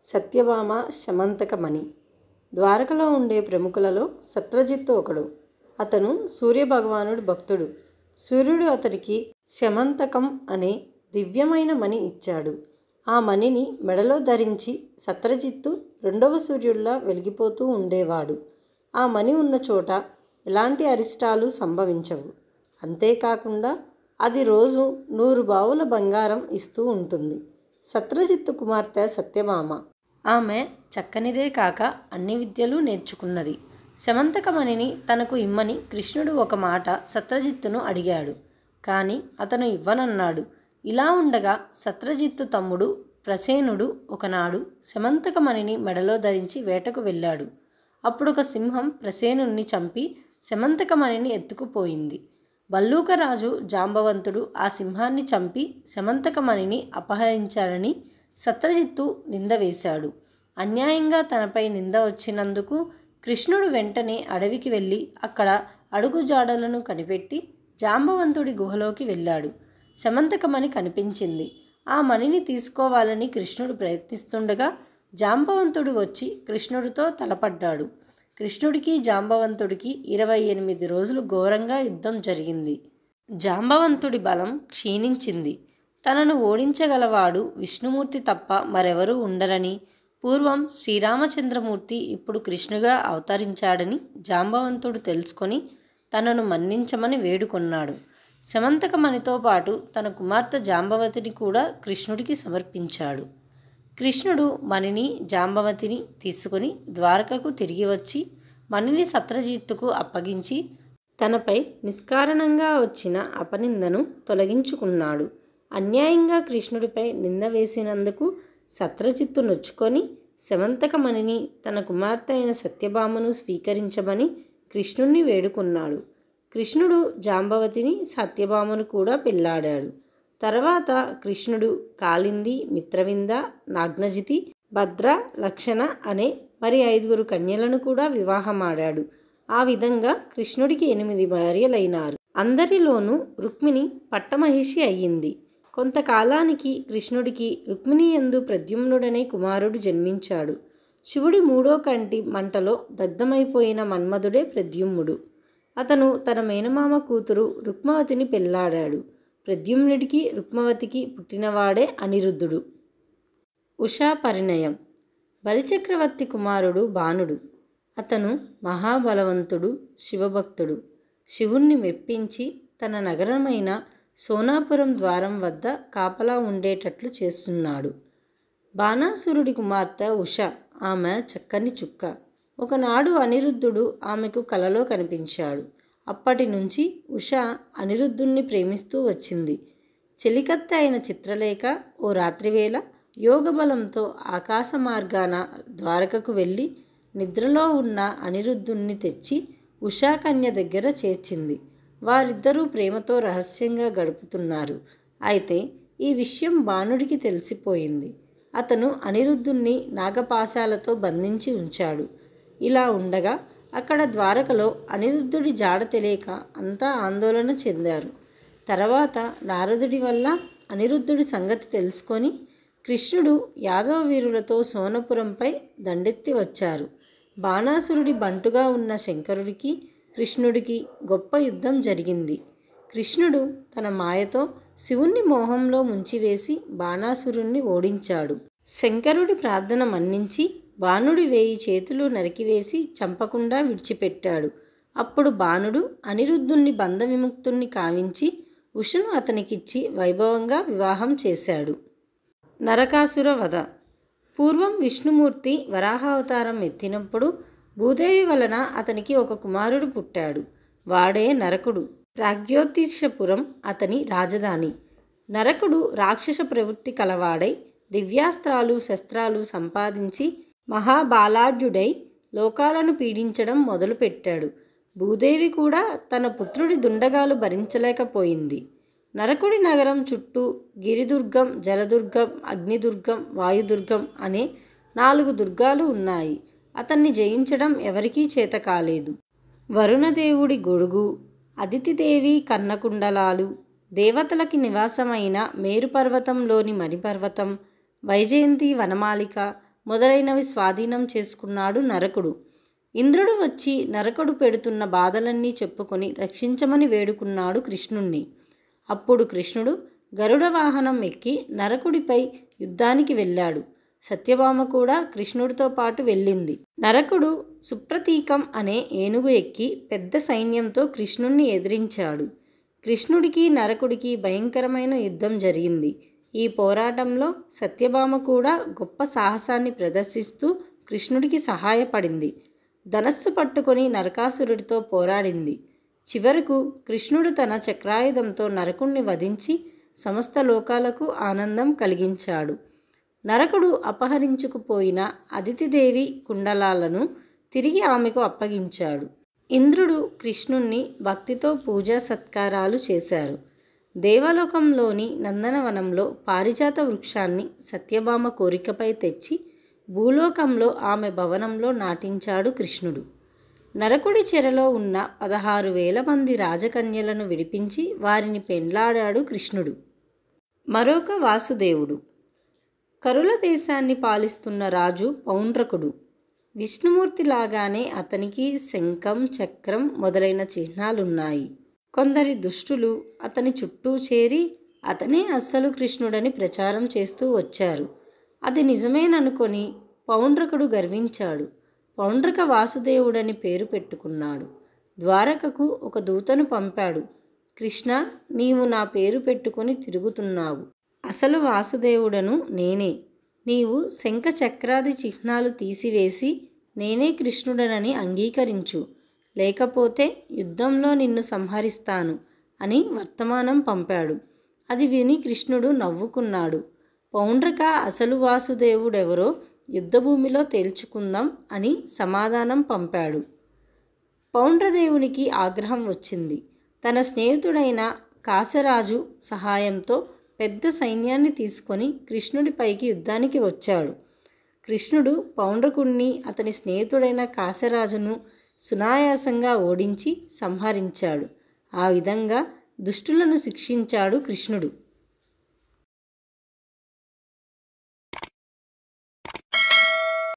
సత్యభామ శమంతకమణి. ద్వారకలో ఉండే ప్రముఖులలో సత్రజిత్తు ఒకడు. అతను సూర్యభగవానుడు భక్తుడు. సూర్యుడు అతడికి శమంతకం అనే దివ్యమైన మణి ఇచ్చాడు. ఆ మణిని మెడలో ధరించి సత్రజిత్తు రెండవ సూర్యుడిలా వెలిగిపోతూ ఉండేవాడు. ఆ మణి ఉన్న చోట ఎలాంటి అరిష్టాలు సంభవించవు. అంతేకాకుండా అది రోజు 100 బావుల బంగారం ఇస్తూ ఉంటుంది. సత్రజిత్తు కుమార్తె సత్యభామ. ఆమె చక్కనిదే కాక అన్ని విద్యలు నేర్చుకున్నది. శమంతకమణిని తనకు ఇమ్మని కృష్ణుడు ఒక మాట సత్రజిత్తును అడిగాడు. కానీ అతను ఇవ్వనన్నాడు. ఇలా ఉండగా సత్రజిత్తు తమ్ముడు ప్రసేనుడు ఒకనాడు శమంతకమణిని మెడలో ధరించి వేటకు వెళ్ళాడు. అప్పుడొక సింహం ప్రసేనుణ్ణి చంపి శమంతకమణిని ఎత్తుకుపోయింది. భల్లూకరాజు జాంబవంతుడు ఆ సింహాన్ని చంపి శమంతకమణిని అపహరించారని సత్రజిత్తు నింద వేశాడు. అన్యాయంగా తనపై నింద వచ్చినందుకు కృష్ణుడు వెంటనే అడవికి వెళ్ళి అక్కడ అడుగుజాడలను కనిపెట్టి జాంబవంతుడి గుహలోకి వెళ్ళాడు. శమంతకమణి కనిపించింది. ఆ మణిని తీసుకోవాలని కృష్ణుడు ప్రయత్నిస్తుండగా జాంబవంతుడు వచ్చి కృష్ణుడితో తలపడ్డాడు. కృష్ణుడికి జాంబవంతుడికి 28 రోజులు ఘోరంగా యుద్ధం జరిగింది. జాంబవంతుడి బలం క్షీణించింది. తనను ఓడించగలవాడు విష్ణుమూర్తి తప్ప మరెవరూ ఉండరని, పూర్వం శ్రీరామచంద్రమూర్తి ఇప్పుడు కృష్ణుగా అవతరించాడని జాంబవంతుడు తెలుసుకొని తనను మన్నించమని వేడుకొన్నాడు. శమంతకమణితో పాటు తన కుమార్తె జాంబవతిని కూడా కృష్ణుడికి సమర్పించాడు. కృష్ణుడు మణిని జాంబవతిని తీసుకుని ద్వారకకు తిరిగి వచ్చి మణిని సత్రజిత్తుకు అప్పగించి తనపై నిష్కారణంగా వచ్చిన అపనిందను తొలగించుకున్నాడు. అన్యాయంగా కృష్ణుడిపై నింద వేసినందుకు సత్రజిత్తు నొచ్చుకొని శమంతకమణిని తన కుమార్తె అయిన సత్యభామను స్వీకరించమని కృష్ణుణ్ణి వేడుకున్నాడు. కృష్ణుడు జాంబవతిని సత్యభామను కూడా పెళ్లాడాడు. తర్వాత కృష్ణుడు కాళింది, మిత్రవింద, నాగ్నజితి, భద్ర, లక్షణ అనే మరి 5 కన్యలను కూడా వివాహమాడాడు. ఆ విధంగా కృష్ణుడికి 8 భార్యలైనారు. అందరిలోనూ రుక్మిణి పట్టమహిషి అయ్యింది. కొంతకాలానికి కృష్ణుడికి రుక్మిణి యందు ప్రద్యుమ్నుడనే కుమారుడు జన్మించాడు. శివుడి 3వ కంటి మంటలో దగ్ధమైపోయిన మన్మధుడే ప్రద్యుమ్నుడు. అతను తన మేనమామ కూతురు రుక్మవతిని పెళ్లాడాడు. ప్రద్యుమ్నుడికి రుక్మవతికి పుట్టినవాడే అనిరుద్ధుడు. ఉషా పరిణయం. బలిచక్రవర్తి కుమారుడు బాణుడు. అతను మహాబలవంతుడు, శివభక్తుడు. శివుణ్ణి మెప్పించి తన నగరమైన సోనాపురం ద్వారం వద్ద కాపలా ఉండేటట్లు చేస్తున్నాడు. బాణాసురుడి కుమార్తె ఉష. ఆమె చక్కని చుక్క. ఒకనాడు అనిరుద్ధుడు ఆమెకు కలలో కనిపించాడు. అప్పటి నుంచి ఉష అనిరుద్ధుణ్ణి ప్రేమిస్తూ వచ్చింది. చెలికత్తె అయిన చిత్రలేఖ ఓ రాత్రివేళ యోగబలంతో ఆకాశ మార్గాన ద్వారకకు వెళ్ళి నిద్రలో ఉన్న అనిరుద్ధుణ్ణి తెచ్చి ఉషాకన్య దగ్గర చేర్చింది. వారిద్దరూ ప్రేమతో రహస్యంగా గడుపుతున్నారు. అయితే ఈ విషయం బాణుడికి తెలిసిపోయింది. అతను అనిరుద్ధుణ్ణి నాగపాశాలతో బంధించి ఉంచాడు. ఇలా ఉండగా అక్కడ ద్వారకలో అనిరుద్ధుడి జాడ తెలియక అంతా ఆందోళన చెందారు. తర్వాత నారదుడి వల్ల అనిరుద్ధుడి సంగతి తెలుసుకొని కృష్ణుడు యాదవ వీరులతో సోనపురంపై దండెత్తి వచ్చారు. బాణాసురుడి బంటుగా ఉన్న శంకరుడికి కృష్ణుడికి గొప్ప యుద్ధం జరిగింది. కృష్ణుడు తన మాయతో శివుణ్ణి మోహంలో ముంచివేసి బాణాసురుణ్ణి ఓడించాడు. శంకరుడి ప్రార్థన మన్నించి బాణుడి 1000 చేతులు నరికివేసి చంపకుండా విడిచిపెట్టాడు. అప్పుడు బాణుడు అనిరుద్ధుణ్ణి బంధవిముక్తుణ్ణి కావించి ఉషను అతనికిచ్చి వైభవంగా వివాహం చేశాడు. నరకాసుర వధ. పూర్వం విష్ణుమూర్తి వరాహావతారం ఎత్తినప్పుడు భూదేవి వలన అతనికి ఒక కుమారుడు పుట్టాడు. వాడే నరకుడు. ప్రాగ్జ్యోతిషపురం అతని రాజధాని. నరకుడు రాక్షస ప్రవృత్తి కలవాడై దివ్యాస్త్రాలు శస్త్రాలు సంపాదించి మహాబాలాఢ్యుడై లోకాలను పీడించడం మొదలుపెట్టాడు. భూదేవి కూడా తన పుత్రుడి దుండగాలు భరించలేకపోయింది. నరకుడి నగరం చుట్టూ గిరిదుర్గం, జలదుర్గం, అగ్నిదుర్గం, వాయుదుర్గం అనే 4 దుర్గాలు ఉన్నాయి. అతన్ని జయించడం ఎవరికీ చేత కాలేదు. వరుణదేవుడి గొడుగు, అదితిదేవి కర్ణకుండలాలు, దేవతలకి నివాసమైన మేరుపర్వతంలోని మణిపర్వతం, వైజయంతి వనమాలిక, మొదలైనవి స్వాధీనం చేసుకున్నాడు నరకుడు. ఇంద్రుడు వచ్చి నరకుడు పెడుతున్న బాధలన్నీ చెప్పుకొని రక్షించమని వేడుకున్నాడు కృష్ణుణ్ణి. అప్పుడు కృష్ణుడు గరుడ వాహనం ఎక్కి నరకుడిపై యుద్ధానికి వెళ్ళాడు. సత్యభామ కూడా కృష్ణుడితో పాటు వెళ్ళింది. నరకుడు సుప్రతీకం అనే ఏనుగు ఎక్కి పెద్ద సైన్యంతో కృష్ణుణ్ణి ఎదిరించాడు. కృష్ణుడికి నరకుడికి భయంకరమైన యుద్ధం జరిగింది. ఈ పోరాటంలో సత్యభామ కూడా గొప్ప సాహసాన్ని ప్రదర్శిస్తూ కృష్ణుడికి సహాయపడింది. ధనస్సు పట్టుకొని నరకాసురుడితో పోరాడింది. చివరకు కృష్ణుడు తన చక్రాయుధంతో నరకుణ్ణి వధించి సమస్త లోకాలకు ఆనందం కలిగించాడు. నరకుడు అపహరించుకుపోయిన అదితిదేవి కుండలాలను తిరిగి ఆమెకు అప్పగించాడు. ఇంద్రుడు కృష్ణుణ్ణి భక్తితో పూజా సత్కారాలు చేశారు. దేవలోకంలోని నందనవనంలో పారిజాత వృక్షాన్ని సత్యభామ కోరికపై తెచ్చి భూలోకంలో ఆమె భవనంలో నాటించాడు కృష్ణుడు. నరకుడి చెరలో ఉన్న 16,000 మంది రాజకన్యలను విడిపించి వారిని పెండ్లాడాడు కృష్ణుడు. మరొక వాసుదేవుడు. కరుల దేశాన్ని పాలిస్తున్న రాజు పౌండ్రకుడు. విష్ణుమూర్తి లాగానే అతనికి శంఖం, చక్రం మొదలైన చిహ్నాలున్నాయి. కొందరి దుష్టులు అతని చుట్టూ చేరి అతనే అస్సలు కృష్ణుడని ప్రచారం చేస్తూ వచ్చారు. అది నిజమేననుకొని పౌండ్రకుడు గర్వించాడు. పౌండ్రక వాసుదేవుడని పేరు పెట్టుకున్నాడు. ద్వారకకు ఒక దూతను పంపాడు. కృష్ణ, నీవు నా పేరు పెట్టుకొని తిరుగుతున్నావు. అసలు వాసుదేవుడను నేనే. నీవు శంఖ చక్రాది చిహ్నాలు తీసివేసి నేనే కృష్ణుడనని అంగీకరించు, లేకపోతే యుద్ధంలో నిన్ను సంహరిస్తాను అని వర్తమానం పంపాడు. అది విని కృష్ణుడు నవ్వుకున్నాడు. పౌండ్రక అసలు వాసుదేవుడెవరో యుద్ధభూమిలో తేల్చుకుందాం అని సమాధానం పంపాడు. పౌండ్రదేవునికి ఆగ్రహం వచ్చింది. తన స్నేహితుడైన కాశరాజు సహాయంతో పెద్ద సైన్యాన్ని తీసుకొని కృష్ణుడిపైకి యుద్ధానికి వచ్చాడు. కృష్ణుడు పౌండ్రకుణ్ణి అతని స్నేహితుడైన కాశరాజును సునాయాసంగా ఓడించి సంహరించాడు. ఆ విధంగా దుష్టులను శిక్షించాడు కృష్ణుడు.